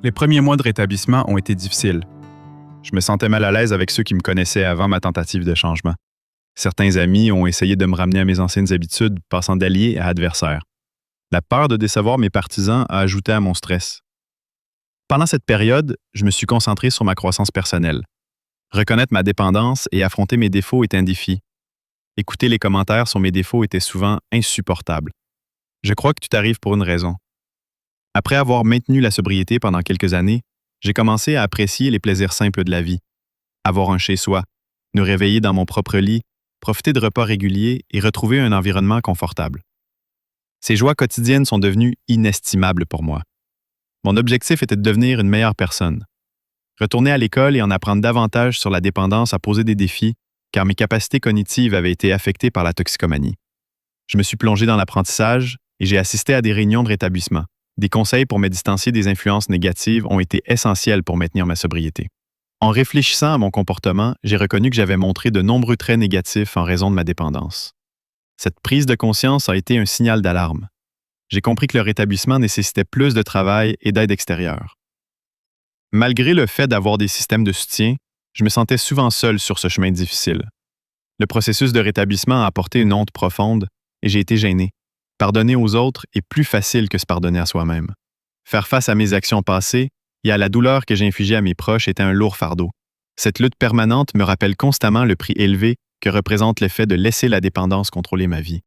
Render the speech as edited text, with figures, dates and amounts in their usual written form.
Les premiers mois de rétablissement ont été difficiles. Je me sentais mal à l'aise avec ceux qui me connaissaient avant ma tentative de changement. Certains amis ont essayé de me ramener à mes anciennes habitudes, passant d'alliés à adversaires. La peur de décevoir mes partisans a ajouté à mon stress. Pendant cette période, je me suis concentré sur ma croissance personnelle. Reconnaître ma dépendance et affronter mes défauts est un défi. Écouter les commentaires sur mes défauts était souvent insupportable. Je crois que tout arrive pour une raison. Après avoir maintenu la sobriété pendant quelques années, j'ai commencé à apprécier les plaisirs simples de la vie. Avoir un chez-soi, nous réveiller dans mon propre lit, profiter de repas réguliers et retrouver un environnement confortable. Ces joies quotidiennes sont devenues inestimables pour moi. Mon objectif était de devenir une meilleure personne. Retourner à l'école et en apprendre davantage sur la dépendance a posé des défis, car mes capacités cognitives avaient été affectées par la toxicomanie. Je me suis plongé dans l'apprentissage et j'ai assisté à des réunions de rétablissement. Des conseils pour me distancier des influences négatives ont été essentiels pour maintenir ma sobriété. En réfléchissant à mon comportement, j'ai reconnu que j'avais montré de nombreux traits négatifs en raison de ma dépendance. Cette prise de conscience a été un signal d'alarme. J'ai compris que le rétablissement nécessitait plus de travail et d'aide extérieure. Malgré le fait d'avoir des systèmes de soutien, je me sentais souvent seul sur ce chemin difficile. Le processus de rétablissement a apporté une honte profonde et j'ai été gêné. Pardonner aux autres est plus facile que se pardonner à soi-même. Faire face à mes actions passées et à la douleur que j'ai infligée à mes proches était un lourd fardeau. Cette lutte permanente me rappelle constamment le prix élevé que représente le fait de laisser la dépendance contrôler ma vie.